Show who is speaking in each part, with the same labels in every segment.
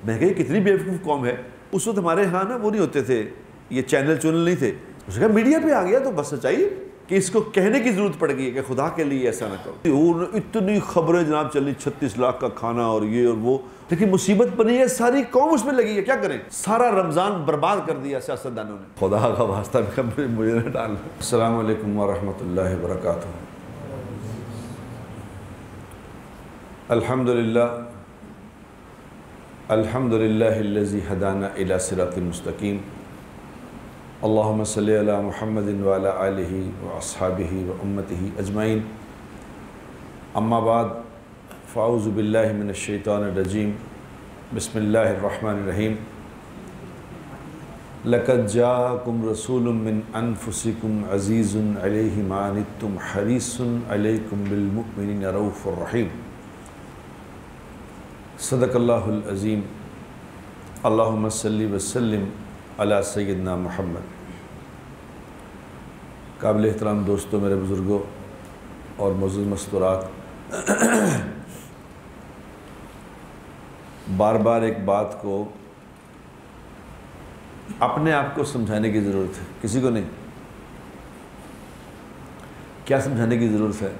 Speaker 1: میں کہا کتنی بیوقوف قوم ہے. اس وقت ہمارے ہاں نا وہ نہیں ہوتے تھے، یہ چینل نہیں تھے. اس نے کہا میڈیا پہ آ گیا تو بس سچائی کہ اس کو کہنے کی ضرورت پڑ گئی ہے کہ خدا کے لیے ایسا نہ کرو. اتنی خبریں جناب چلی، 36 لاکھ کا کھانا اور یہ اور وہ، لیکن مصیبت بنی ہے ساری قوم اس میں لگی ہے. کیا کریں؟ سارا رمضان برباد کر دیا سیاستدانوں نے. خدا کا واسطہ مجھے نہ ڈالنا. السلام علیکم ورحمۃ اللہ وبرکاتہ. الحمدللہ الذی ہدانا الی صراط مستقیم. اللہم صلی علی محمد وعلی آلہ واصحابہ وامتہ اجمعین. اما بعد فاعوذ باللہ من الشیطان الرجیم. بسم اللہ الرحمن الرحیم. لقد جاءکم رسول من انفسکم عزیز علیہ ما عنتم حریص علیکم بالمؤمنین رؤوف الرحیم. صدق اللہ العظیم. اللہم صلی وسلم علی سیدنا محمد. قابل احترام دوستوں، میرے بزرگوں اور معزز مستورات، بار بار ایک بات کو اپنے آپ کو سمجھانے کی ضرورت ہے، کسی کو نہیں. کیا سمجھانے کی ضرورت ہے؟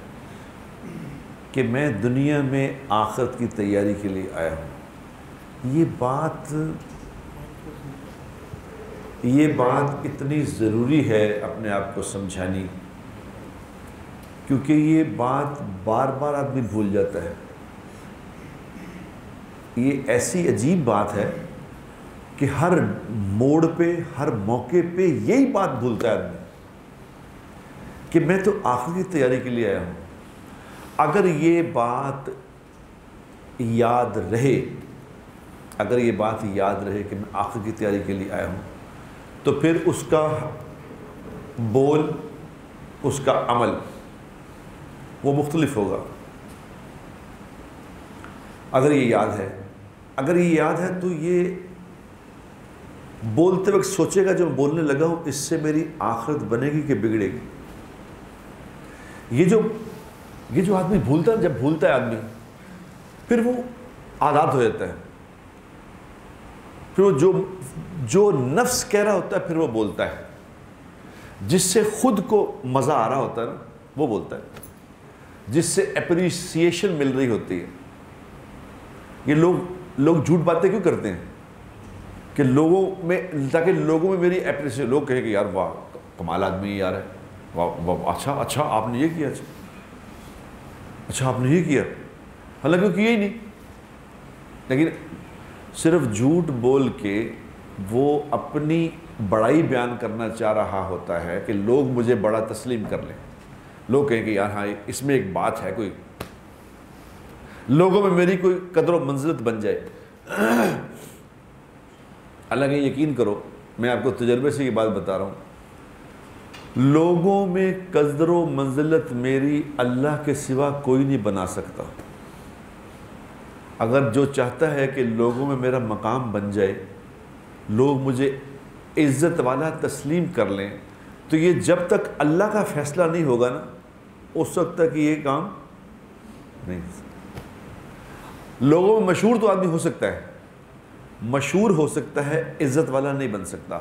Speaker 1: کہ میں دنیا میں آخرت کی تیاری کے لیے آیا ہوں. یہ بات اتنی ضروری ہے اپنے آپ کو سمجھانی، کیونکہ یہ بات بار بار آدمی بھول جاتا ہے. یہ ایسی عجیب بات ہے کہ ہر موڑ پہ، ہر موقع پہ یہی بات بھولتا ہے آدمی کہ میں تو آخرت کی تیاری کے لیے آیا ہوں. اگر یہ بات یاد رہے کہ میں آخرت کی تیاری کے لیے آیا ہوں، تو پھر اس کا بول، اس کا عمل وہ مختلف ہوگا. اگر یہ یاد ہے تو یہ بولتے وقت سوچے گا جو میں بولنے لگا ہوں اس سے میری آخرت بنے گی کہ بگڑے گی. یہ جو آدمی بھولتا ہے، جب بھولتا ہے آدمی پھر وہ عادات ہو جاتا ہے. پھر وہ جو نفس کہہ رہا ہوتا ہے پھر وہ بولتا ہے. جس سے خود کو مزہ آ رہا ہوتا ہے نا وہ بولتا ہے، جس سے اپریسیشن مل رہی ہوتی ہے. یہ لوگ جھوٹ باتیں کیوں کرتے ہیں؟ کہ تاکہ لوگوں میں میری اپریسیشن، لوگ کہیں کہ یار واہ کمال آدمی یار ہے، واہ اچھا آپ نے یہ کیا، اچھا آپ نے یہ کیا، حالانکہ وہ کیا ہی نہیں. لیکن صرف جھوٹ بول کے وہ اپنی بڑائی بیان کرنا چاہ رہا ہوتا ہے کہ لوگ مجھے بڑا تسلیم کر لیں، لوگ کہیں کہ یار ہاں اس میں ایک بات ہے، کوئی لوگوں میں میری کوئی قدر و منزلت بن جائے. حالانکہ یقین کرو، میں آپ کو تجربے سے یہ بات بتا رہا ہوں، لوگوں میں قدر و منزلت میری اللہ کے سوا کوئی نہیں بنا سکتا. اگر جو چاہتا ہے کہ لوگوں میں میرا مقام بن جائے، لوگ مجھے عزت والا تسلیم کر لیں، تو یہ جب تک اللہ کا فیصلہ نہیں ہوگا نا اس وقت تک یہ کام نہیں ہو سکتا. لوگوں میں مشہور تو آدمی ہو سکتا ہے، مشہور ہو سکتا ہے، عزت والا نہیں بن سکتا.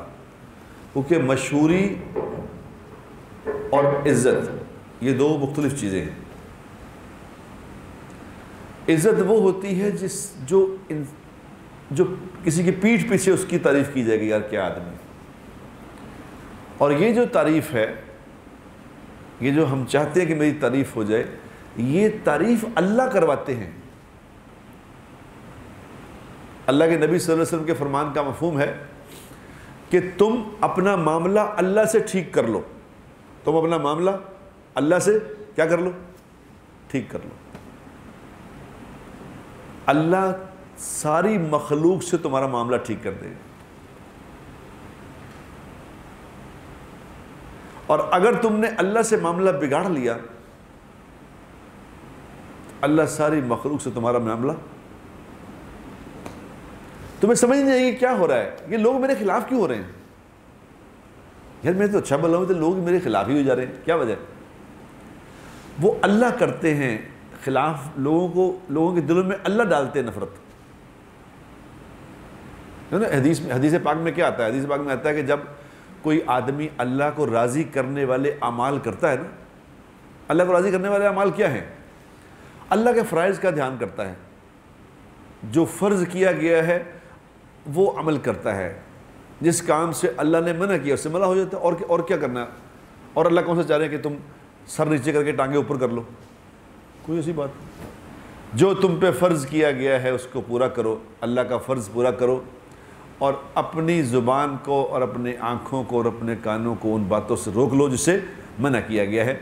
Speaker 1: کیونکہ مشہوری اور عزت یہ دو مختلف چیزیں ہیں. عزت وہ ہوتی ہے جو کسی کی پیٹھ پیچھے اس کی تعریف کی جائے گی، یار کیا آدمی. اور یہ جو تعریف ہے، یہ جو ہم چاہتے ہیں کہ میری تعریف ہو جائے، یہ تعریف اللہ کرواتے ہیں. اللہ کے نبی صلی اللہ علیہ وسلم کے فرمان کا مفہوم ہے کہ تم اپنا معاملہ اللہ سے ٹھیک کر لو. تم اپنا معاملہ اللہ سے کیا کر لو؟ ٹھیک کر لو. اللہ ساری مخلوق سے تمہارا معاملہ ٹھیک کر دے گا. اور اگر تم نے اللہ سے معاملہ بگاڑ لیا، اللہ ساری مخلوق سے تمہارا معاملہ، تمہیں سمجھ نہیں آئے گی کیا ہو رہا ہے، یہ لوگ میرے خلاف کیوں ہو رہے ہیں. یار میں تو اچھا بولا ہوں تو لوگ میرے خلاف ہی ہو جا رہے ہیں، کیا وجہ؟ وہ اللہ کرتے ہیں خلاف، لوگوں کے دلوں میں اللہ ڈالتے ہیں نفرت. حدیث پاک میں کیا آتا ہے؟ حدیث پاک میں آتا ہے کہ جب کوئی آدمی اللہ کو راضی کرنے والے اعمال کرتا ہے نا، اللہ کو راضی کرنے والے اعمال کیا ہیں؟ اللہ کے فرائض کا دھیان کرتا ہے، جو فرض کیا گیا ہے وہ عمل کرتا ہے، جس کام سے اللہ نے منع کیا اس سے منع ہو جاتا ہے، اور کیا کرنا ہے؟ اور اللہ کون سا چاہ رہے ہیں کہ تم سر نیچے کر کے ٹانگیں اوپر کر لو؟ کوئی ایسی بات نہیں۔ جو تم پہ فرض کیا گیا ہے اس کو پورا کرو، اللہ کا فرض پورا کرو، اور اپنی زبان کو اور اپنے آنکھوں کو اور اپنے کانوں کو ان باتوں سے روک لو جس سے منع کیا گیا ہے۔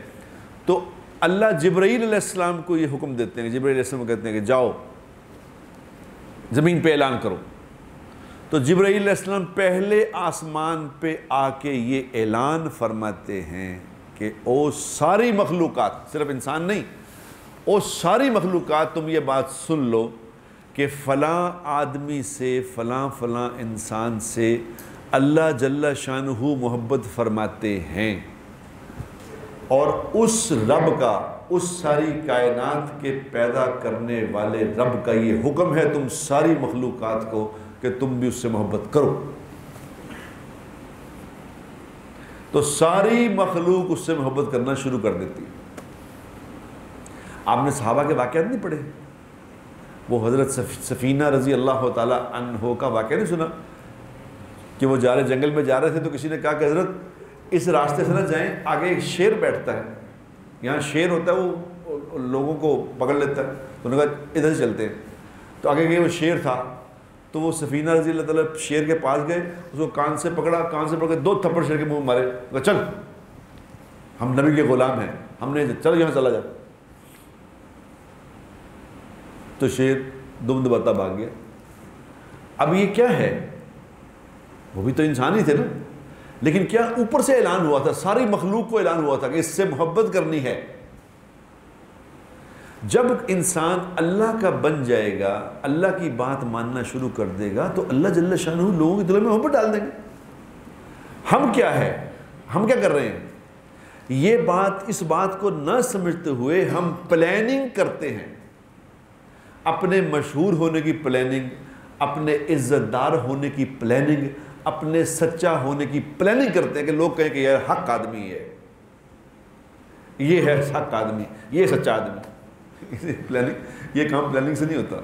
Speaker 1: تو اللہ جبرائیل علیہ السلام کو یہ حکم دیتے ہیں، جبرائیل علیہ السلام کو کہتے ہیں کہ جاؤ زمین پہ اعلان کرو۔ تو جبرائیل علیہ السلام پہلے آسمان پہ آ کے یہ اعلان فرماتے ہیں کہ او ساری مخلوقات، صرف انسان نہیں، او ساری مخلوقات تم یہ بات سن لو کہ فلاں آدمی سے فلاں فلاں انسان سے اللہ جل شانہ محبت فرماتے ہیں، اور اس رب کا، اس ساری کائنات کے پیدا کرنے والے رب کا یہ حکم ہے تم ساری مخلوقات کو کہ تم بھی اس سے محبت کرو۔ تو ساری مخلوق اس سے محبت کرنا شروع کر دیتی ہے۔ آپ نے صحابہ کے واقعات نہیں پڑھے؟ وہ حضرت سفینہ رضی اللہ تعالیٰ عنہ کا واقعہ نہیں سنا کہ وہ جنگل میں جا رہے تھے تو کسی نے کہا کہ حضرت اس راستے سے نہ جائیں، آگے ایک شیر بیٹھتا ہے، یہاں شیر ہوتا ہے وہ لوگوں کو پکڑ لیتا ہے، تو انہوں نے کہا ادھر سے چلتے ہیں۔ تو آگے گئے، وہ شیر تھا، تو وہ سفینہ رضی اللہ تعالیٰ شیر کے پاس گئے، اس کو کان سے پکڑا، کان سے پکڑ کے 2 تھپڑ شیر کے منہ مارے، کہا چل ہم نبی کے غلام ہیں، ہم نے چل یہاں چلا جا۔ تو شیر دم دباتا بھاگ گیا۔ اب یہ کیا ہے؟ وہ بھی تو انسان ہی تھے نا، لیکن کیا اوپر سے اعلان ہوا تھا، ساری مخلوق کو اعلان ہوا تھا کہ اس سے محبت کرنی ہے۔ جب انسان اللہ کا بن جائے گا، اللہ کی بات ماننا شروع کر دے گا، تو اللہ جل شانہ لوگوں کے دلوں میں محبت ڈال دیں گے۔ ہم کیا ہے، ہم کیا کر رہے ہیں؟ یہ بات، اس بات کو نہ سمجھتے ہوئے ہم پلاننگ کرتے ہیں، اپنے مشہور ہونے کی پلاننگ، اپنے عزت دار ہونے کی پلاننگ، اپنے سچا ہونے کی پلاننگ کرتے ہیں کہ لوگ کہیں کہ یہ حق آدمی ہے، یہ ہے حق آدمی، یہ سچا آدمی۔ پلاننگ، یہ کام پلاننگ سے نہیں ہوتا،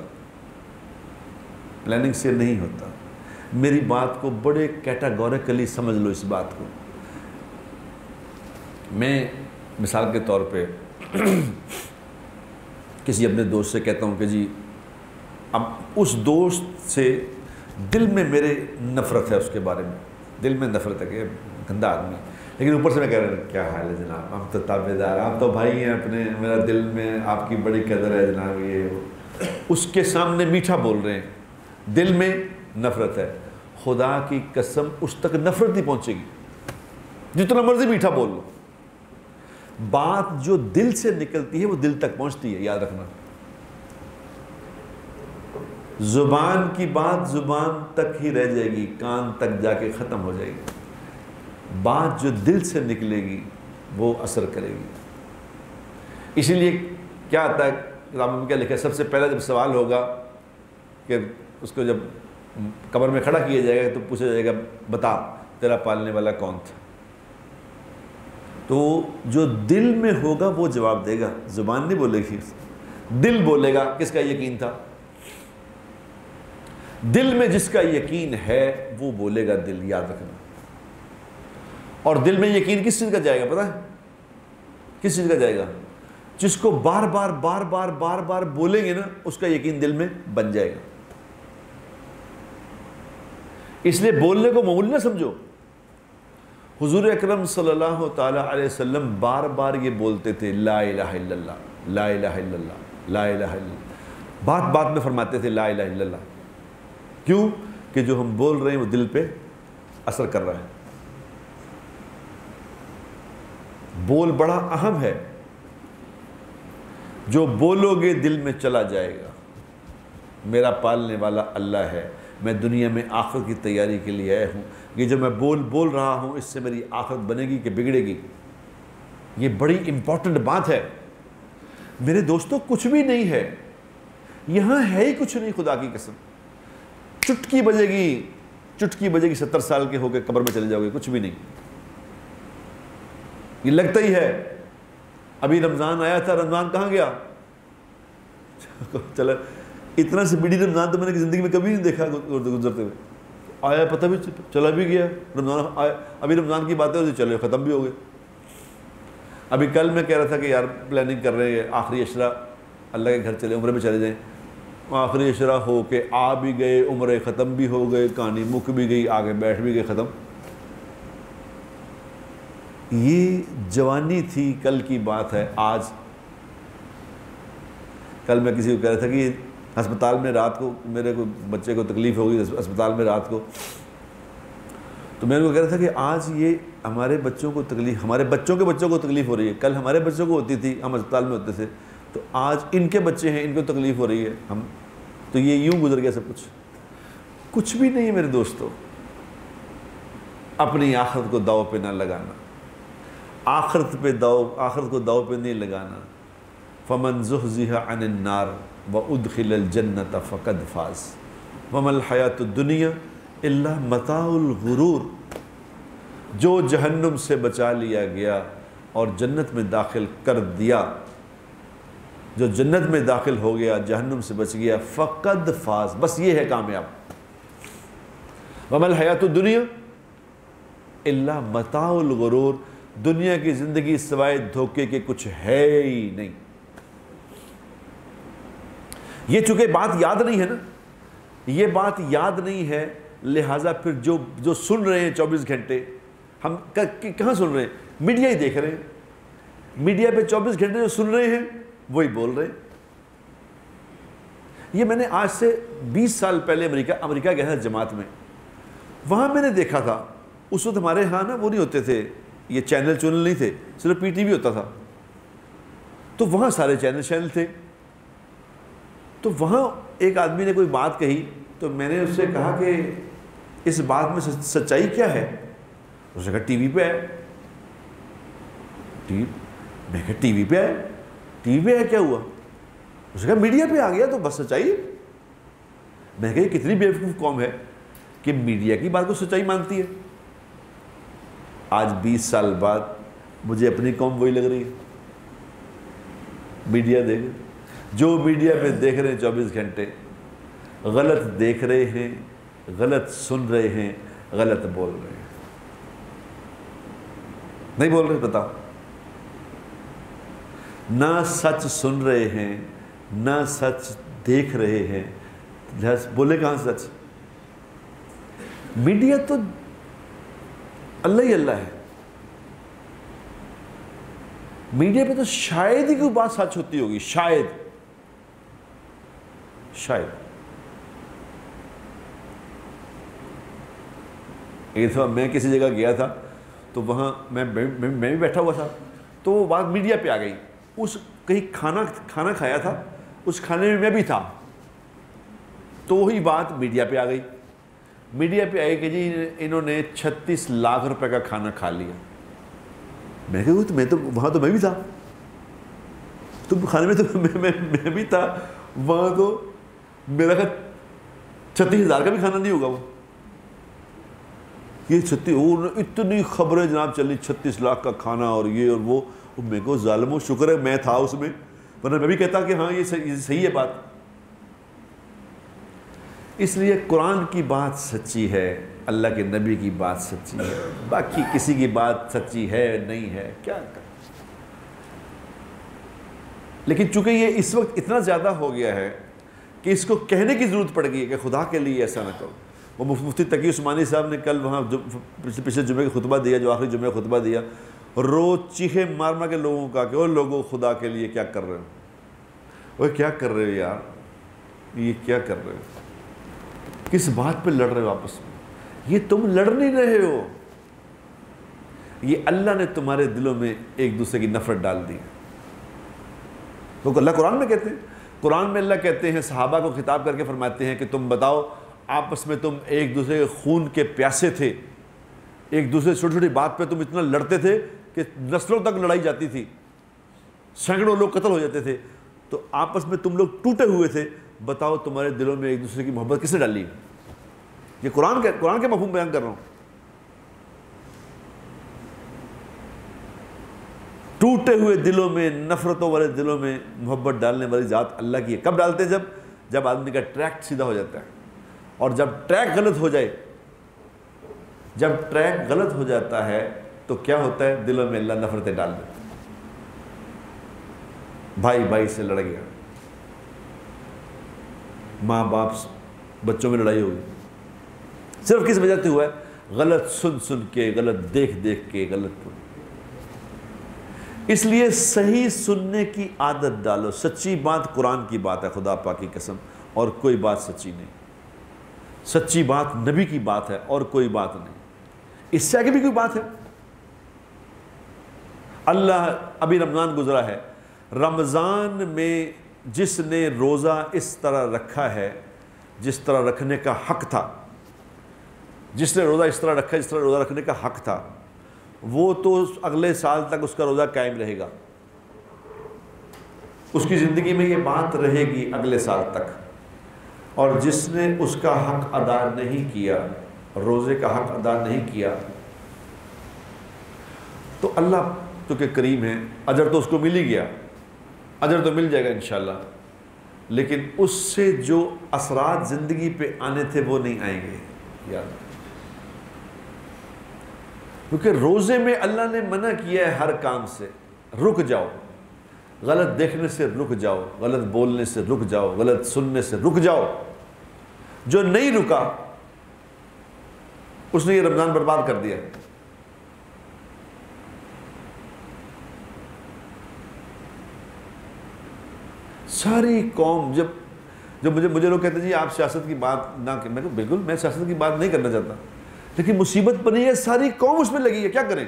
Speaker 1: پلاننگ سے نہیں ہوتا۔ میری بات کو بڑے کیٹاگوریکلی سمجھ لو اس بات کو۔ میں مثال کے طور پہ کسی اپنے دوست سے کہتا ہوں کہ جی اب اس دوست سے دل میں میرے نفرت ہے، اس کے بارے میں دل میں نفرت ہے کہ گندا آدمی، لیکن اوپر سے میں کہہ رہا ہوں کیا حال ہے جناب، ہم تو تابع دار، آپ تو بھائی ہیں اپنے، میرا دل میں آپ کی بڑی قدر ہے جناب، یہ اس کے سامنے میٹھا بول رہے ہیں، دل میں نفرت ہے۔ خدا کی قسم اس تک نفرت نہیں پہنچے گی، جتنا مرضی میٹھا بول لو، بات جو دل سے نکلتی ہے وہ دل تک پہنچتی ہے، یاد رکھنا۔ زبان کی بات زبان تک ہی رہ جائے گی، کان تک جا کے ختم ہو جائے گی، بات جو دل سے نکلے گی وہ اثر کرے گی۔ اسی لیے کیا آتا ہے کتاب میں، کیا لکھا ہے، سب سے پہلا جب سوال ہوگا کہ اس کو جب قبر میں کھڑا کیا جائے گا تو پوچھا جائے گا بتا تیرا پالنے والا کون تھا، تو جو دل میں ہوگا وہ جواب دے گا، زبان نہیں بولے گی، دل بولے گا کس کا یقین تھا۔ دل میں جس کا یقین ہے وہ بولے گا دل، یاد رکھنا۔ اور دل میں یقین کس چیز کا جائے گا پتہ ہے؟ کس چیز کا جائے گا؟ جس کو بار بار بار بار بار بار بولیں گے نا، اس کا یقین دل میں بن جائے گا۔ اس لیے بولنے کو معمول نہ سمجھو۔ حضور اکرم صلی اللہ تعالیٰ علیہ وسلم بار بار یہ بولتے تھے لا الہ الا اللہ، لا الہ الا اللہ، لا الہ الا اللہ، بات بات میں فرماتے تھے لا الہ الا اللہ۔ کیوں؟ کہ جو ہم بول رہے ہیں وہ دل پہ اثر کر رہا ہے۔ بول بڑا اہم ہے، جو بولو گے دل میں چلا جائے گا۔ میرا پالنے والا اللہ ہے، میں دنیا میں آخرت کی تیاری کے لیے آیا ہوں، یہ جو میں بول رہا ہوں اس سے میری آخرت بنے گی کہ بگڑے گی، یہ بڑی امپورٹنٹ بات ہے۔ میرے دوستو کچھ بھی نہیں ہے، یہاں ہے ہی کچھ نہیں، خدا کی قسم۔ چٹکی بجے گی چٹکی بجے گی 70 سال کے ہو کے قبر میں چلے جاؤ گے، کچھ بھی نہیں. یہ لگتا ہی ہے. ابھی رمضان آیا تھا، رمضان کہاں گیا؟ چلا اتنا سے بڑی رمضان تو میں نے زندگی میں کبھی نہیں دیکھا گزرتے ہوئے. آیا پتہ بھی چلا بھی گیا رمضان آیا. ابھی رمضان کی باتیں ہوتی چلے ختم بھی ہو گئے. ابھی کل میں کہہ رہا تھا کہ یار پلاننگ کر رہے ہیں آخری عشرہ اللہ کے گھر چلے، عمرے میں چلے جائیں. آخری عشرہ ہو کے آ بھی گئے، عمرے ختم بھی ہو گئے، کہانی مک بھی گئی، آگے بیٹھ بھی گئے، ختم. یہ جوانی تھی، کل کی بات ہے. آج کل میں کسی کو کہہ رہا تھا کہ ہسپتال میں رات کو میرے کو بچے کو تکلیف ہو گئی ہسپتال میں رات کو، تو میں ان کو کہہ رہا تھا کہ آج یہ ہمارے بچوں کو تکلیف، ہمارے بچوں کے بچوں کو تکلیف ہو رہی ہے. کل ہمارے بچوں کو ہوتی تھی، ہم ہسپتال میں ہوتے تھے، تو آج ان کے بچے ہیں، ان کو تکلیف ہو رہی ہے. ہم تو یہ یوں گزر گیا سب کچھ. کچھ بھی نہیں میرے دوستو. اپنی آخرت کو داؤ پہ نہ لگانا، آخرت کو داؤ پہ نہیں لگانا. فمن زحزح عن النار وادخل الجنة فقد فاز وما الحیاۃ الدنیا الا متاع الغرور. جو جہنم سے بچا لیا گیا اور جنت میں داخل کر دیا، جو جنت میں داخل ہو گیا، جہنم سے بچ گیا، فقد فاز، بس یہ ہے کامیاب. وما الحیاۃ الدنیا الا متاع الغرور. دنیا کی زندگی سوائے دھوکے کے کچھ ہے ہی نہیں. یہ چونکہ بات یاد نہیں ہے نا، یہ بات یاد نہیں ہے، لہٰذا پھر جو سن رہے ہیں 24 گھنٹے، ہم کہاں سن رہے ہیں؟ میڈیا ہی دیکھ رہے ہیں. میڈیا پہ 24 گھنٹے جو سن رہے ہیں وہی بول رہے ہیں. یہ میں نے آج سے 20 سال پہلے امریکہ گیا تھا جماعت میں. وہاں میں نے دیکھا تھا، اس وقت ہمارے ہاں نا وہ نہیں ہوتے تھے، یہ چینل نہیں تھے، صرف پی ٹی وی ہوتا تھا. تو وہاں سارے چینل تھے. تو وہاں ایک آدمی نے کوئی بات کہی، تو میں نے اس سے کہا کہ اس بات میں سچائی کیا ہے؟ اس نے کہا ٹی وی پہ ہے. میں کہا ٹی وی پہ ہے؟ ٹی وی پہ ہے کیا ہوا؟ اس نے کہا میڈیا پہ آ گیا تو بس سچائی. میں نے کہا یہ کتنی بیوقوف قوم ہے کہ میڈیا کی بات کو سچائی مانتی ہے. آج 20 سال بعد مجھے اپنی قوم وہی لگ رہی ہے. میڈیا دیکھ، جو میڈیا پہ دیکھ رہے ہیں 24 گھنٹے، غلط دیکھ رہے ہیں، غلط سن رہے ہیں، غلط بول رہے ہیں. نہیں بول رہے؟ بتاؤ. نہ سچ سن رہے ہیں، نہ سچ دیکھ رہے ہیں، بولے کہاں سچ؟ میڈیا تو اللہ ہی اللہ ہے. میڈیا پہ تو شاید ہی کوئی بات سچ ہوتی ہوگی، شاید. ایک دفعہ میں کسی جگہ گیا تھا تو وہاں میں بھی بیٹھا ہوا تھا، تو وہ بات میڈیا پہ آ گئی. اس کہیں کھانا کھایا تھا، اس کھانے میں بھی تھا، تو وہی بات میڈیا پہ آ گئی. میڈیا پہ آئی کہ جی انہوں نے 36 لاکھ روپے کا کھانا کھا لیا. میں کہا میں تو وہاں تو میں بھی تھا، تم کھانے میں تو میں بھی تھا، وہاں تو میرا خیال 36,000 کا بھی کھانا نہیں ہوگا. وہ یہ اتنی خبریں جناب چلی، 36 لاکھ کا کھانا اور یہ اور وہ. میرے کو ظالم و شکر ہے میں تھا اس میں، ورنہ میں بھی کہتا کہ ہاں یہ صحیح ہے بات. اس لیے قرآن کی بات سچی ہے، اللہ کے نبی کی بات سچی ہے، باقی کسی کی بات سچی ہے نہیں ہے کیا کر. لیکن چونکہ یہ اس وقت اتنا زیادہ ہو گیا ہے کہ اس کو کہنے کی ضرورت پڑ گئی ہے کہ خدا کے لیے ایسا نہ کرو. وہ مفتی تقی عثمانی صاحب نے کل وہاں پچھلے جمعے کا خطبہ دیا، جو آخری جمعے کا خطبہ دیا، روز چیخے مار کے لوگوں کا کہ وہ لوگوں خدا کے لیے کیا کر رہے ہو، وہ کیا کر رہے ہو یار، یہ کیا کر رہے ہو، کس بات پہ لڑ رہے ہو آپس میں؟ یہ تم لڑ نہیں رہے ہو، یہ اللہ نے تمہارے دلوں میں ایک دوسرے کی نفرت ڈال دی. تو اللہ قرآن میں کہتے ہیں، قرآن میں اللہ کہتے ہیں، صحابہ کو خطاب کر کے فرماتے ہیں کہ تم بتاؤ آپس میں تم ایک دوسرے کے خون کے پیاسے تھے، ایک دوسرے چھوٹی چھوٹی بات پہ تم اتنا لڑتے تھے کہ نسلوں تک لڑائی جاتی تھی، سینکڑوں لوگ قتل ہو جاتے تھے، تو آپس میں تم لوگ ٹوٹے ہوئے تھے. بتاؤ تمہارے دلوں میں ایک دوسرے کی محبت کس نے ڈالی؟ یہ قرآن کے مفہوم بیان کر رہا ہوں. ٹوٹے ہوئے دلوں میں، نفرتوں والے دلوں میں محبت ڈالنے والی ذات اللہ کی ہے. کب ڈالتے ہیں؟ جب آدمی کا ٹریک سیدھا ہو جاتا ہے. اور جب ٹریک غلط ہو جائے، جب ٹریک غلط ہو جاتا ہے تو کیا ہوتا ہے؟ دلوں میں اللہ نفرتیں ڈال دیتا ہے. بھائی بھائی سے لڑ گیا، ماں باپ بچوں میں لڑائی ہوگی، صرف کس وجہ سے ہوا ہے؟ غلط سن سن کے، غلط دیکھ دیکھ کے، غلط. اس لیے صحیح سننے کی عادت ڈالو. سچی بات قرآن کی بات ہے، خدا پاک کی قسم، اور کوئی بات سچی نہیں. سچی بات نبی کی بات ہے اور کوئی بات نہیں. اس سے آگے بھی کوئی بات ہے؟ اللہ، ابھی رمضان گزرا ہے، رمضان میں جس نے روزہ اس طرح رکھا ہے جس طرح رکھنے کا حق تھا، جس نے روزہ اس طرح رکھا جس طرح روزہ رکھنے کا حق تھا، وہ تو اگلے سال تک اس کا روزہ قائم رہے گا. اس کی زندگی میں یہ بات رہے گی اگلے سال تک. اور جس نے اس کا حق ادا نہیں کیا، روزے کا حق ادا نہیں کیا، تو اللہ تو کہ کریم ہے، اجر تو اس کو مل ہی گیا، اجر تو مل جائے گا انشاءاللہ، لیکن اس سے جو اثرات زندگی پہ آنے تھے وہ نہیں آئیں گے. یاد، کیونکہ روزے میں اللہ نے منع کیا ہے ہر کام سے. رک جاؤ، غلط دیکھنے سے رک جاؤ، غلط بولنے سے رک جاؤ، غلط سننے سے رک جاؤ. جو نہیں رکا اس نے یہ رمضان برباد کر دیا. ساری قوم جب مجھے لوگ کہتے ہیں جی آپ سیاست کی بات نہ کریں، میں کہا بالکل میں سیاست کی بات نہیں کرنا چاہتا، لیکن مصیبت بنی ہے، ساری قوم اس میں لگی ہے، کیا کریں؟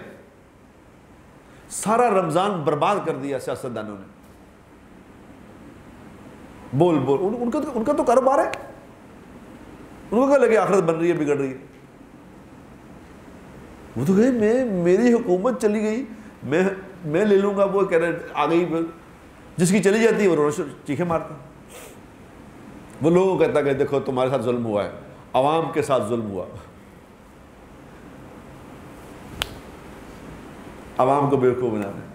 Speaker 1: سارا رمضان برباد کر دیا سیاستدانوں نے. بول ان کا تو کاروبار ہے، ان کو کیا لگے آخرت بن رہی ہے، بگڑ رہی ہے. وہ تو کہے میری حکومت چلی گئی، میں لے لوں گا. وہ کہہ رہے آ گئی، جس کی چلی جاتی ہے وہ رونا چیخے مارتا. وہ لوگوں کو کہتا کہ دیکھو تمہارے ساتھ ظلم ہوا ہے، عوام کے ساتھ ظلم ہوا، عوام کو بیوقوف بنا رہے ہیں.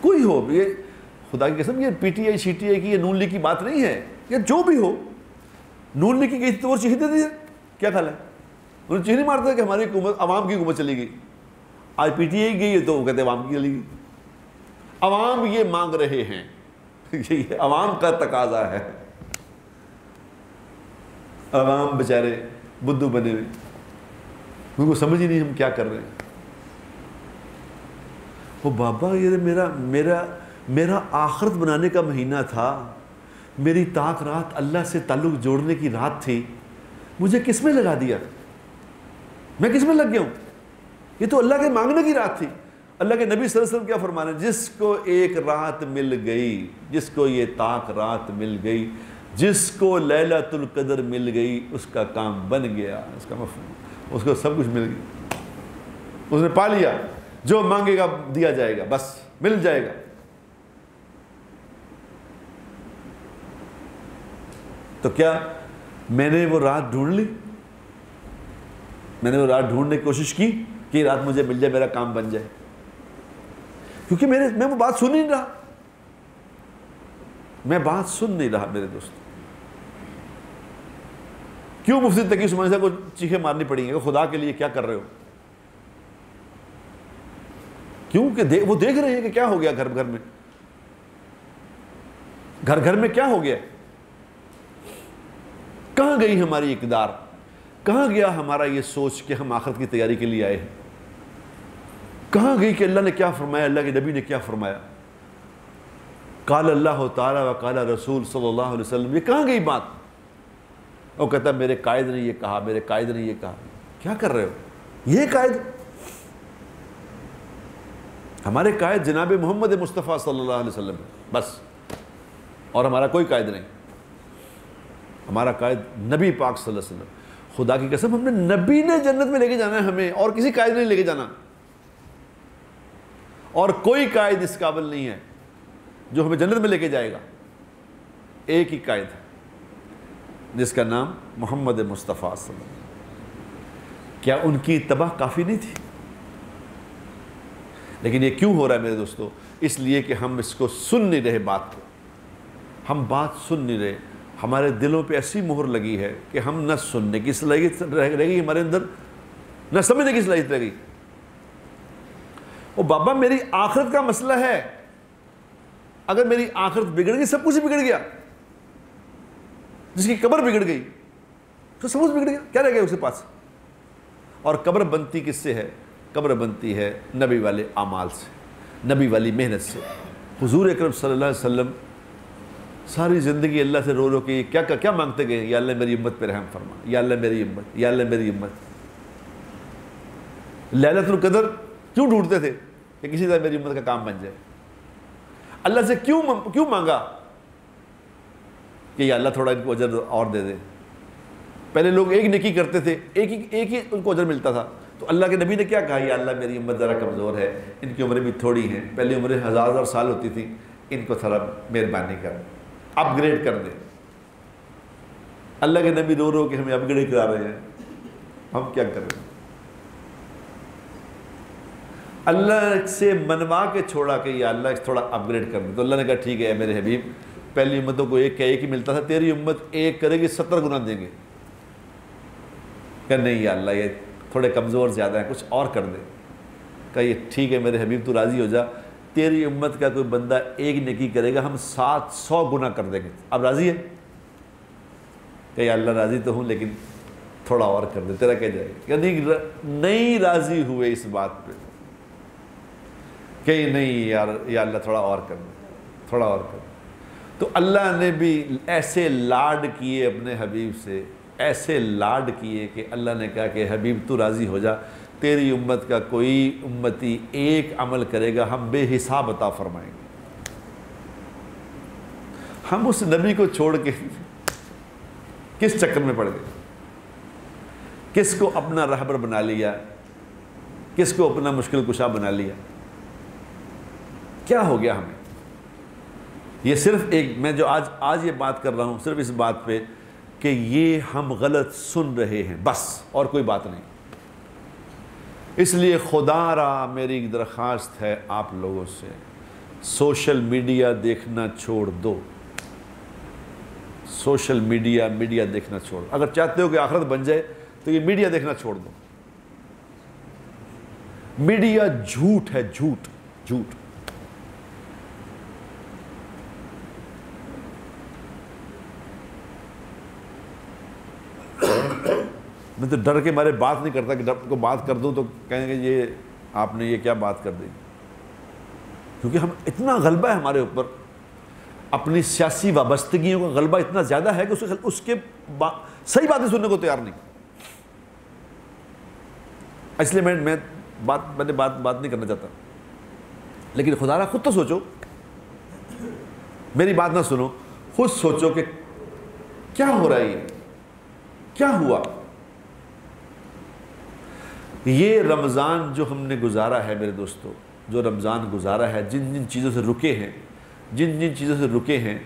Speaker 1: کوئی ہو، یہ خدا کی قسم، یہ P T I C T I کی، یہ نون لیگ کی بات نہیں ہے. یہ جو بھی ہو، نون لیگ کی گئی تو وہ چیخ دیتی ہے، کیا خیال ہے؟ انہیں چیخ نہیں مارتا کہ ہماری حکومت، عوام کی حکومت چلی گئی. آج پی ٹی آئی گئی ہے تو وہ کہتے ہیں عوام کی چلی گئی. عوام یہ مانگ رہے ہیں، یہ عوام کا تقاضا ہے. عوام بیچارے بدھو بنے ہوئے، ان کو سمجھ ہی نہیں ہم کیا کر رہے ہیں. وہ بابا یہ میرا آخرت بنانے کا مہینہ تھا، میری طاق رات اللہ سے تعلق جوڑنے کی رات تھی، مجھے کس میں لگا دیا؟ میں کس میں لگ گیا ہوں؟ یہ تو اللہ کے مانگنے کی رات تھی. اللہ کے نبی صلی اللہ علیہ وسلم کیا فرمانا ہے؟ جس کو ایک رات مل گئی، جس کو یہ طاق رات مل گئی، جس کو لیلۃ القدر مل گئی، اس کا کام بن گیا. اس کا مفہوم، اس کو سب کچھ مل گیا، اس نے پا لیا. جو مانگے گا دیا جائے گا، بس مل جائے گا. تو کیا میں نے وہ رات ڈھونڈ لی؟ میں نے وہ رات ڈھونڈنے کی کوشش کی کہ یہ رات مجھے مل جائے، میرا کام بن جائے. کیونکہ میں وہ بات سن نہیں رہا، میں بات سن نہیں رہا میرے دوست. کیوں مفتی تقی عثمانی صاحب کو چیخیں مارنی پڑیں گے؟ خدا کے لیے کیا کر رہے ہو؟ کیونکہ وہ دیکھ رہے ہیں کہ کیا ہو گیا گھر گھر میں، گھر میں کیا ہو گیا. کہاں گئی ہماری اقدار؟ کہاں گیا ہمارا یہ سوچ کہ ہم آخرت کی تیاری کے لیے آئے ہیں؟ کہاں گئی کہ اللہ نے کیا فرمایا، اللہ کے نبی نے کیا فرمایا؟ قال اللہ تعالیٰ و قال رسول صلی اللہ علیہ وسلم، یہ کہاں گئی بات؟ وہ کہتا ہے میرے قائد نے یہ کہا، میرے قائد نے یہ کہا. کیا کر رہے ہو؟ یہ قائد، ہمارے قائد جناب محمد مصطفیٰ صلی اللہ علیہ وسلم بس، اور ہمارا کوئی قائد نہیں. ہمارا قائد نبی پاک صلی اللہ علیہ وسلم. خدا کی قسم، ہم نے نبی نے جنت میں لے کے جانا ہے ہمیں، اور کسی قائد نے لے کے جانا. اور کوئی قائد اس قابل نہیں ہے جو ہمیں جنت میں لے کے جائے گا. ایک ہی قائد ہے، جس کا نام محمد مصطفیٰ صلی اللہ علیہ وسلم، کیا ان کی اتباع کافی نہیں تھی؟ لیکن یہ کیوں ہو رہا ہے میرے دوستو؟ اس لیے کہ ہم اس کو سن نہیں رہے، بات کو ہم بات سن نہیں رہے، ہمارے دلوں پہ ایسی مہر لگی ہے کہ ہم نہ سننے کی صلاحیت رہ گئی ہمارے اندر، نہ سمجھنے کی صلاحیت رہ گئی۔ او بابا، میری آخرت کا مسئلہ ہے، اگر میری آخرت بگڑ گئی سب کچھ بگڑ گیا۔ جس کی قبر بگڑ گئی تو سب کچھ بگڑ گیا، کیا رہ گیا اس کے پاس؟ اور قبر بنتی کس سے ہے؟ قبر بنتی ہے نبی والے اعمال سے، نبی والی محنت سے۔ حضور اکرم صلی اللہ علیہ وسلم ساری زندگی اللہ سے رو رو کے کیا مانگتے گئے؟ یا اللہ میری امت پہ رحم فرما، یا اللہ میری امت، یا اللہ میری امت۔ لیلۃ القدر کیوں ڈھونڈتے تھے؟ کہ کسی طرح میری امت کا کام بن جائے۔ اللہ سے کیوں مانگا؟ کہ یا اللہ تھوڑا ان کو اجر اور دے دے۔ پہلے لوگ ایک نیکی کرتے تھے، ایک ہی ان کو اجر ملتا تھا، تو اللہ کے نبی نے کیا کہا؟ یا اللہ میری امت ذرا کمزور ہے، ان کی عمریں بھی تھوڑی ہیں، پہلی عمریں 1000 سال ہوتی تھی، ان کو تھوڑا مہربانی کر، اپ گریڈ کر دے۔ اللہ کے نبی رو رو کہ ہمیں اپ گریڈ کرا رہے ہیں، ہم کیا کر رہے ہیں؟ اللہ سے منوا کے چھوڑا کہ یا اللہ تھوڑا اپ گریڈ کر دے، تو اللہ نے کہا ٹھیک ہے میرے حبیب، پہلی امتوں کو ایک ہی ملتا تھا، تیری امت ایک کرے گی 70 گنا دیں گے۔ کہ نہیں یا اللہ یہ تھوڑے کمزور زیادہ ہیں، کچھ اور کر دے۔ کہا یہ ٹھیک ہے میرے حبیب، تو راضی ہو جا، تیری امت کا کوئی بندہ ایک نیکی کرے گا ہم 700 گنا کر دیں گے، اب راضی ہے؟ کہ یا اللہ راضی تو ہوں لیکن تھوڑا اور کر دے، تیرا کیا جائے گا؟ کہ نہیں راضی ہوئے اس بات پہ کہ نہیں یار یا اللہ تھوڑا اور کر دے، تھوڑا اور کر دے۔ تو اللہ نے بھی ایسے لاڈ کیے اپنے حبیب سے، ایسے لاڈ کیے کہ اللہ نے کہا کہ حبیب تو راضی ہو جا، تیری امت کا کوئی امتی ایک عمل کرے گا ہم بے حساب عطا فرمائیں گے۔ ہم اس نبی کو چھوڑ کے کس چکر میں پڑ گئے؟ کس کو اپنا رہبر بنا لیا، کس کو اپنا مشکل کشا بنا لیا؟ کیا ہو گیا ہمیں؟ یہ صرف ایک، میں جو آج یہ بات کر رہا ہوں صرف اس بات پہ کہ یہ ہم غلط سن رہے ہیں، بس، اور کوئی بات نہیں۔ اس لیے خدا را میری ایک درخواست ہے آپ لوگوں سے، سوشل میڈیا دیکھنا چھوڑ دو، سوشل میڈیا دیکھنا چھوڑ دو۔ اگر چاہتے ہو کہ آخرت بن جائے تو یہ میڈیا دیکھنا چھوڑ دو۔ میڈیا جھوٹ ہے، جھوٹ۔ میں تو ڈر کے مارے بات نہیں کرتا کہ ڈر کو بات کر دوں تو کہیں گے یہ آپ نے یہ کیا بات کر دی، کیونکہ ہم اتنا غلبہ ہے ہمارے اوپر، اپنی سیاسی وابستگیوں کا غلبہ اتنا زیادہ ہے کہ اس کے صحیح باتیں سننے کو تیار نہیں۔ اس لیے میں بات نہیں کرنا چاہتا، لیکن خدا را خود تو سوچو، میری بات نہ سنو، خود سوچو کہ کیا ہو رہا ہے، یہ کیا ہوا؟ یہ رمضان جو ہم نے گزارا ہے میرے دوستو، جو رمضان گزارا ہے، جن چیزوں سے رکے ہیں، جن چیزوں سے رکے ہیں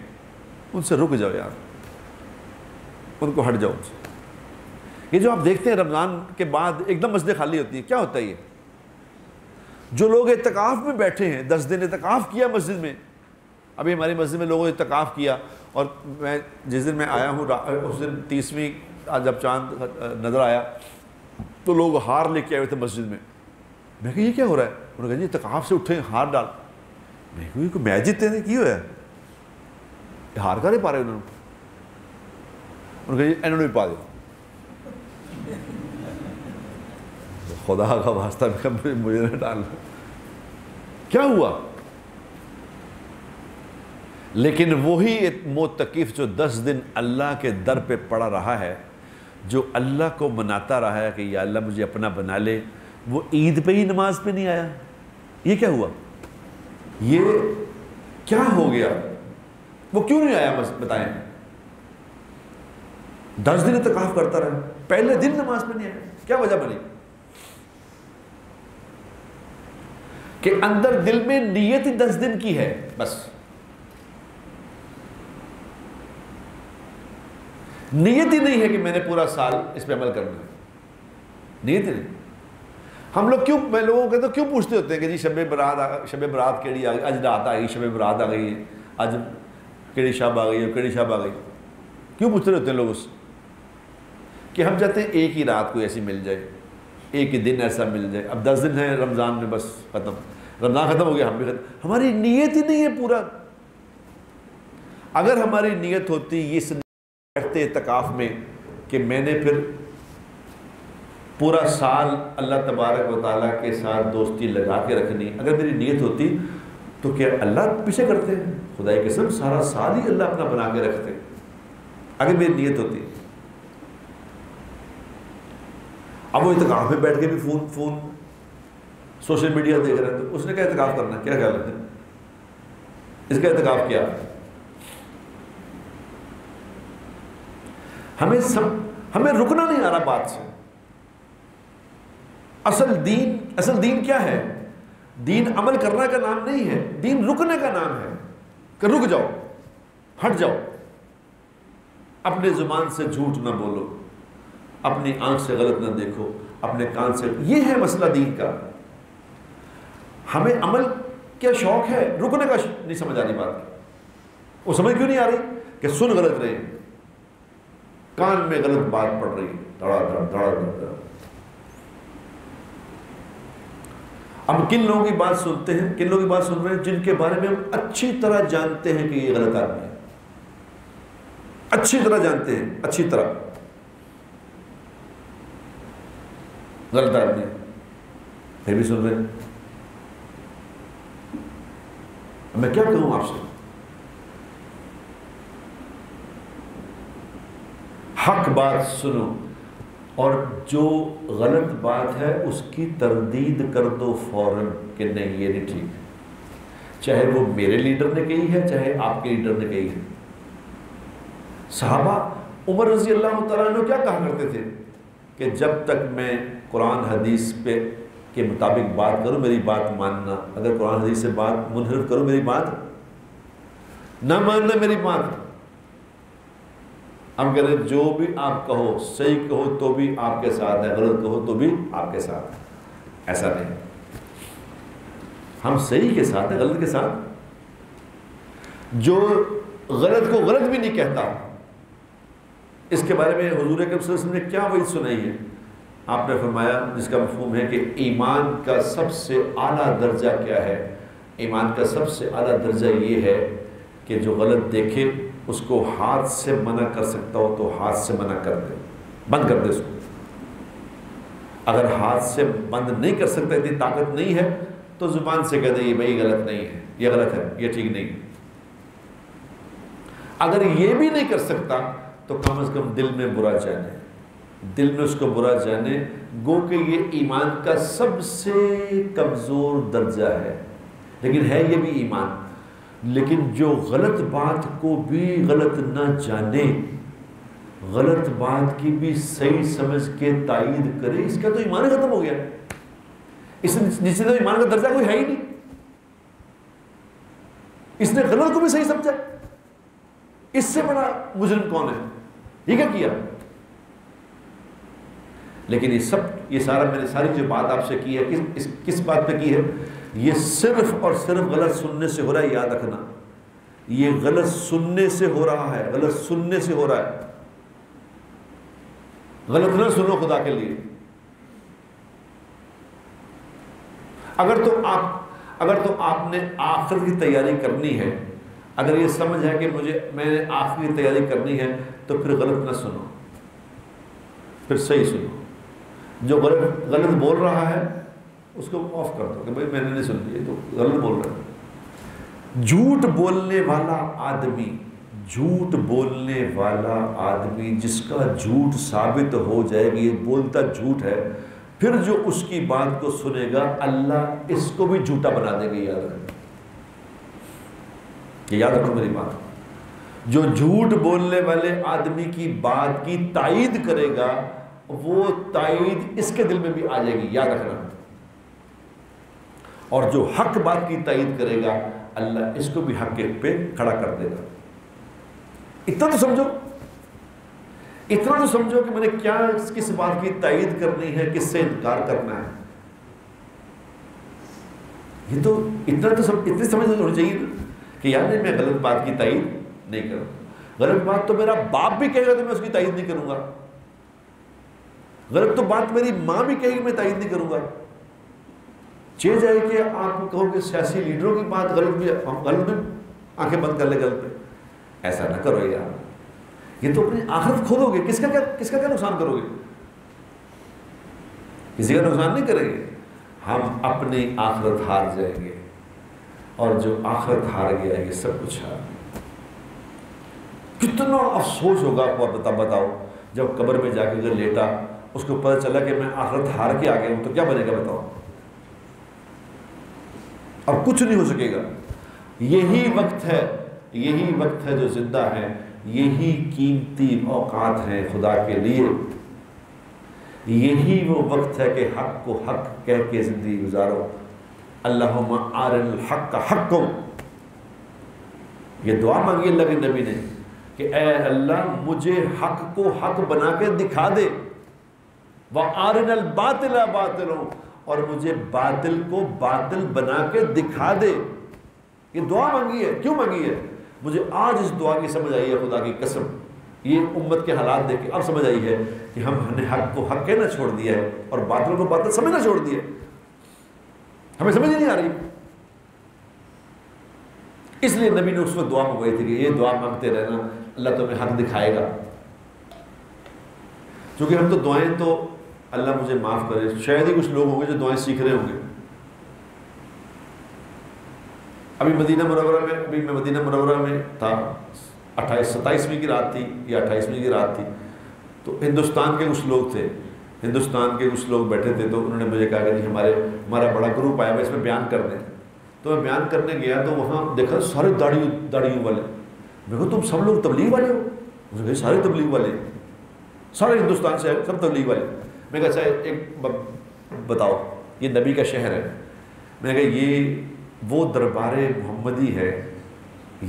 Speaker 1: ان سے رک جاؤ یار، ان کو ہٹ جاؤ ان سے۔ یہ جو آپ دیکھتے ہیں رمضان کے بعد ایک دم مسجدیں خالی ہوتی ہیں، کیا ہوتا ہے یہ؟ جو لوگ اعتکاف میں بیٹھے ہیں، 10 دن اعتکاف کیا مسجد میں، ابھی ہماری مسجد میں لوگوں نے اعتکاف کیا، اور میں جس دن میں آیا ہوں اس دن 30ویں جب چاند نظر آیا تو لوگ ہار لے کے آئے ہوئے تھے مسجد میں۔ میں کہا یہ کیا ہو رہا ہے؟ انہوں نے کہا جی اعتکاف سے اٹھے ہار ڈال۔ میں کہا یہ کوئی میچ جیتے ہیں، کی ہوا ہے؟ ہار کا نہیں پا رہے انہوں نے کہا جی انہوں نے بھی پا دیا۔ خدا کا واسطہ مجھے نہ ڈال، کیا ہوا؟ لیکن وہی معتکف جو 10 دن اللہ کے در پہ پڑا رہا ہے، جو اللہ کو مناتا رہا ہے کہ یا اللہ مجھے اپنا بنا لے، وہ عید پہ ہی نماز پہ نہیں آیا۔ یہ کیا ہوا؟ یہ کیا ہو گیا؟ وہ کیوں نہیں آیا بتائیں؟ 10 دن اعتکاف کرتا رہا، پہلے دن نماز پہ نہیں آیا، کیا وجہ بنی؟ کہ اندر دل میں نیت ہی 10 دن کی ہے، بس نیت ہی نہیں ہے کہ میں نے پورا سال اس پہ عمل کرنا ہے، نیت ہی نہیں۔ ہم لوگ کیوں، میں لوگوں کے تو کیوں پوچھتے ہوتے ہیں کہ جی شب برات کیڑی اج رات آ گئی، شب برات آ گئی ہے، اج کیڑی شب آ گئی ہے، کیڑی شب آ گئی، کیوں پوچھتے ہوتے ہیں لوگ اس کہ ہم چاہتے ہیں ایک ہی رات کوئی ایسی مل جائے، ایک ہی دن ایسا مل جائے۔ اب 10 دن ہیں رمضان میں، بس ختم، رمضان ختم ہو گیا، ہم بھی ختم۔ ہماری نیت ہی نہیں ہے پورا۔ اگر ہماری نیت ہوتی یہ رکھتے اعتکاف میں کہ میں نے پھر پورا سال اللہ تبارک و تعالیٰ کے ساتھ دوستی لگا کے رکھنی، اگر میری نیت ہوتی تو کیا اللہ پیچھے کرتے ہیں؟ خدا کی قسم سارا سال ہی اللہ اپنا بنا کے رکھتے اگر میری نیت ہوتی۔ اب وہ اعتکاف میں بیٹھ کے بھی فون سوشل میڈیا دیکھ رہے ہیں، تو اس نے کیا اعتکاف کرنا؟ کیا خیال ہے اس کا اعتکاف کیا؟ ہمیں رکنا نہیں آ رہا بات سے۔ اصل دین کیا ہے؟ دین عمل کرنے کا نام نہیں ہے، دین رکنے کا نام ہے کہ رک جاؤ، ہٹ جاؤ، اپنے زبان سے جھوٹ نہ بولو، اپنی آنکھ سے غلط نہ دیکھو، اپنے کان سے، یہ ہے مسئلہ دین کا۔ ہمیں عمل کیا شوق ہے، رکنے کا نہیں سمجھ آ رہی بات۔ وہ سمجھ کیوں نہیں آ رہی؟ کہ سن غلط رہے، کان میں غلط بات پڑ رہی، دھڑا دھڑ دھڑا دھڑ۔ ہم کن لوگوں کی بات سنتے ہیں، کن لوگوں کی بات سن رہے ہیں جن کے بارے میں ہم اچھی طرح جانتے ہیں کہ یہ غلط آدمی ہے، اچھی طرح جانتے ہیں، اچھی طرح غلط آدمی ہے، پھر بھی سن رہے ہیں۔ میں کیا کہوں آپ سے؟ حق بات سنو، اور جو غلط بات ہے اس کی تردید کر دو فوراً کہ نہیں یہ نہیں ٹھیک، چاہے وہ میرے لیڈر نے کہی ہے، چاہے آپ کے لیڈر نے کہی ہے۔ صحابہ عمر رضی اللہ تعالیٰ عنہ کیا کہا کرتے تھے کہ جب تک میں قرآن حدیث کے مطابق بات کروں میری بات ماننا، اگر قرآن حدیث سے بات منحرف کروں میری بات نہ ماننا، میری بات۔ ہم کہتے ہیں جو بھی آپ کہو، صحیح کہو تو بھی آپ کے ساتھ ہے، غلط کہو تو بھی آپ کے ساتھ ہے۔ ایسا نہیں، ہم صحیح کے ساتھ ہیں، غلط کے ساتھ۔ جو غلط کو غلط بھی نہیں کہتا، اس کے بارے میں حضور اکرم صلی اللہ علیہ وسلم نے کیا وعید سنائی ہے؟ آپ نے فرمایا، جس کا مفہوم ہے کہ ایمان کا سب سے اعلیٰ درجہ کیا ہے؟ ایمان کا سب سے اعلیٰ درجہ یہ ہے کہ جو غلط دیکھے اس کو ہاتھ سے منع کر سکتا ہو تو ہاتھ سے منع کر دے، بند کر دے اس کو۔ اگر ہاتھ سے بند نہیں کر سکتا، اتنی طاقت نہیں ہے، تو زبان سے کہہ دے یہ بھائی غلط نہیں ہے، یہ غلط ہے، یہ ٹھیک نہیں ہے۔ اگر یہ بھی نہیں کر سکتا تو کم از کم دل میں برا جانے، دل میں اس کو برا جانے، گو کہ یہ ایمان کا سب سے کمزور درجہ ہے، لیکن ہے یہ بھی ایمان۔ لیکن جو غلط بات کو بھی غلط نہ جانے، غلط بات کی بھی صحیح سمجھ کے تائید کرے، اس کا تو ایمان ہی ختم ہو گیا، جس نے تو ایمان کا درجہ کوئی ہے ہی نہیں۔ اس نے غلط کو بھی صحیح سمجھا، اس سے بڑا مجرم کون ہے؟ یہ کیا کیا؟ لیکن یہ سارا میں نے ساری جو بات آپ سے کی ہے، کس بات پہ کی ہے؟ یہ صرف اور صرف غلط سننے سے ہو رہا ہے، یاد رکھنا، یہ غلط سننے سے ہو رہا ہے، غلط سننے سے ہو رہا ہے۔ غلط نہ سنو خدا کے لیے۔ اگر تو آپ نے آخرت کی تیاری کرنی ہے، اگر یہ سمجھ ہے کہ میں نے آخرت کی تیاری کرنی ہے، تو پھر غلط نہ سنو، پھر صحیح سنو۔ جو غلط بول رہا ہے اس کو آف کر دو کہ بھائی میں نے نہیں سن لیا، تو غلط بول رہا ہے۔ جھوٹ بولنے والا آدمی جس کا جھوٹ ثابت ہو جائے گا یہ بولتا جھوٹ ہے، پھر جو اس کی بات کو سنے گا اللہ اس کو بھی جھوٹا بنا دے گا۔ یاد رکھو، یہ یاد رکھو میری بات۔ جو جھوٹ بولنے والے آدمی کی بات کی تائید کرے گا وہ تائید اس کے دل میں بھی آ جائے گی، یاد رکھنا۔ اور جو حق بات کی تائید کرے گا اللہ اس کو بھی حق پہ کھڑا کر دے گا۔ اتنا تو سمجھو، اتنا تو سمجھو کہ میں نے کیا کس بات کی تائید کرنی ہے، کس سے انکار کرنا ہے. یہ تو اتنا تو اتنی سمجھ ہونی چاہیے نا کہ یار نہیں، میں غلط بات کی تائید نہیں کروں. غلط بات تو میرا باپ بھی کہے گا تو میں اس کی تائید نہیں کروں گا. غلط تو بات میری ماں بھی کہے گی، میں تائید نہیں کروں گا. چیز ہے کہ آپ کہو کہ سیاسی لیڈروں کی بات غلط بھی، غلط میں آنکھیں بند کر لے غلط پہ. ایسا نہ کرو یار، یہ تو اپنی آخرت کھودو گے. کس کا کیا نقصان کرو گے؟ کسی کا نقصان نہیں کریں گے. ہم اپنی آخرت ہار جائیں گے، اور جو آخرت ہار گیا یہ سب کچھ ہار. کتنا افسوس ہوگا آپ کو بتاؤ جب قبر میں جا کے اگر لیٹا، اس کو پتہ چلا کہ میں آخرت ہار کے آ گیا ہوں، تو کیا بنے گا بتاؤ؟ اب کچھ نہیں ہو سکے گا. یہی وقت ہے جو زندہ ہے، یہی قیمتی اوقات ہیں خدا کے لیے. یہی وہ وقت ہے کہ حق کو حق کہہ کے زندگی گزارو. اللہم ارنا الحق حقا. یہ دعا مانگی اللہ کے نبی نے کہ اے اللہ مجھے حق کو حق بنا کے دکھا دے، وَأَرِنَا الْبَاطِلَ بَاطِلًا، اور مجھے باطل کو باطل بنا کے دکھا دے. یہ دعا مانگی ہے. کیوں مانگی ہے؟ مجھے آج اس دعا کی سمجھ آئی ہے، خدا کی قسم. یہ امت کے حالات دیکھ کے اب سمجھ آئی ہے کہ ہم نے حق کو حق کہنا چھوڑ دیا ہے اور باطل کو باطل سمجھنا چھوڑ دیا ہے. ہمیں سمجھ نہیں آ رہی. اس لیے نبی نے اس وقت دعا منگوائی تھی کہ یہ دعا مانگتے رہنا، اللہ تمہیں حق دکھائے گا. کیونکہ ہم تو دعائیں تو اللہ مجھے معاف کرے، شاید ہی کچھ لوگ ہوں گے جو دعائیں سیکھ رہے ہوں گے. ابھی میں مدینہ منورہ میں تھا، 27ویں کی رات تھی یا 28ویں کی رات تھی. تو ہندوستان کے کچھ لوگ تھے، ہندوستان کے کچھ لوگ بیٹھے تھے. تو انہوں نے مجھے کہا کہ ہمارا بڑا گروپ آیا ہوا اس میں بیان کر دیں. تو میں بیان کرنے گیا تو وہاں دیکھا سارے داڑھیوں والے. میں کہا تم سب لوگ تبلیغ والے ہو؟ مجھے کہا سارے تبلیغ والے، سارے ہندوستان سے سب تبلیغ والے. میں کہا اچھا ایک بتاؤ، یہ نبی کا شہر ہے. میں نے کہا یہ وہ دربار محمدی ہے،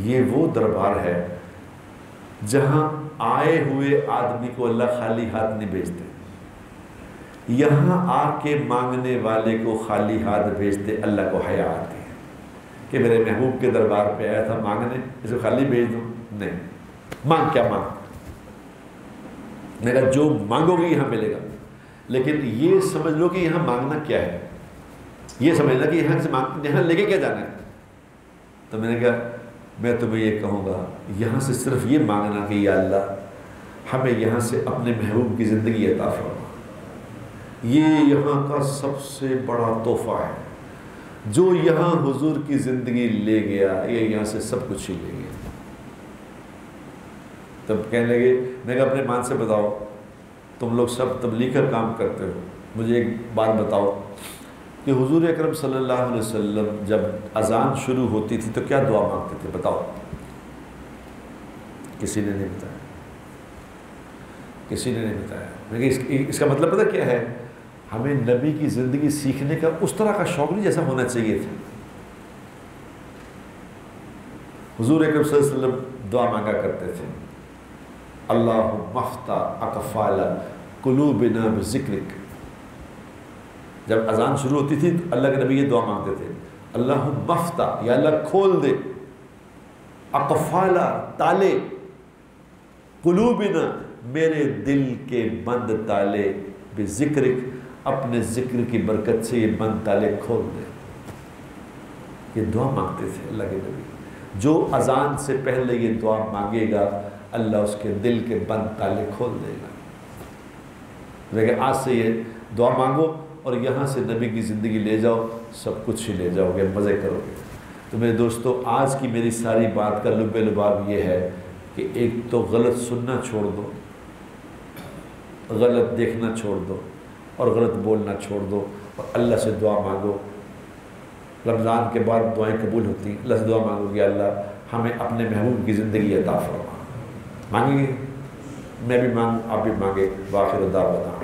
Speaker 1: یہ وہ دربار ہے جہاں آئے ہوئے آدمی کو اللہ خالی ہاتھ نہیں بھیجتے. یہاں آ کے مانگنے والے کو خالی ہاتھ بھیجتے. اللہ کو حیا آتی ہے کہ میرے محبوب کے دربار پہ آیا تھا مانگنے، اس کو خالی بھیج دوں؟ نہیں. مانگ کیا مانگ؟ میں نے کہا جو مانگو گے یہاں ملے گا، لیکن یہ سمجھ لو کہ یہاں مانگنا کیا ہے. یہ سمجھنا کہ یہاں لے کے کیا جانا ہے. تو میں نے کہا میں تمہیں یہ کہوں گا یہاں سے صرف یہ مانگنا کہ یا اللہ ہمیں یہاں سے اپنے محبوب کی زندگی عطا فرما. یہ یہاں کا سب سے بڑا تحفہ ہے. جو یہاں حضور کی زندگی لے گیا یہ یہاں سے سب کچھ ہی لے گیا. تب کہنے لگے، میں کہا اپنے مان سے بتاؤ، تم لوگ سب تبلیغ کا کام کرتے ہو، مجھے ایک بات بتاؤ کہ حضور اکرم صلی اللہ علیہ وسلم جب اذان شروع ہوتی تھی تو کیا دعا مانگتے تھے؟ بتاؤ. کسی نے نہیں بتایا، کسی نے نہیں بتایا. لیکن اس کا مطلب پتہ کیا ہے؟ ہمیں نبی کی زندگی سیکھنے کا اس طرح کا شوق نہیں جیسا ہونا چاہیے تھا. حضور اکرم صلی اللہ علیہ وسلم دعا مانگا کرتے تھے، اللہم افتح اقفال قلوبنا بذکرک. جب اذان شروع ہوتی تھی تو اللہ کے نبی یہ دعا مانگتے تھے، اللہم افتح، یا اللہ کھول دے، اقفال تالے، قلوبنا میرے دل کے بند تالے، بذکرک اپنے ذکر کی برکت سے یہ بند تالے کھول دے. یہ دعا مانگتے تھے اللہ کے نبی. جو اذان سے پہلے یہ دعا مانگے گا اللہ اس کے دل کے بند تالے کھول دے گا. لیکن آج سے یہ دعا مانگو اور یہاں سے نبی کی زندگی لے جاؤ، سب کچھ ہی لے جاؤ گے، مزے کرو گے. تو میرے دوستو آج کی میری ساری بات کا لب لباب یہ ہے کہ ایک تو غلط سننا چھوڑ دو، غلط دیکھنا چھوڑ دو، اور غلط بولنا چھوڑ دو، اور اللہ سے دعا مانگو. رمضان کے بعد دعائیں قبول ہوتی ہیں. اللہ سے دعا مانگو کہ اللہ ہمیں اپنے محبوب کی زندگی عطا فرما. مانگیں گے؟ میں بھی مانگوں، آپ بھی مانگے. واخر دعوانا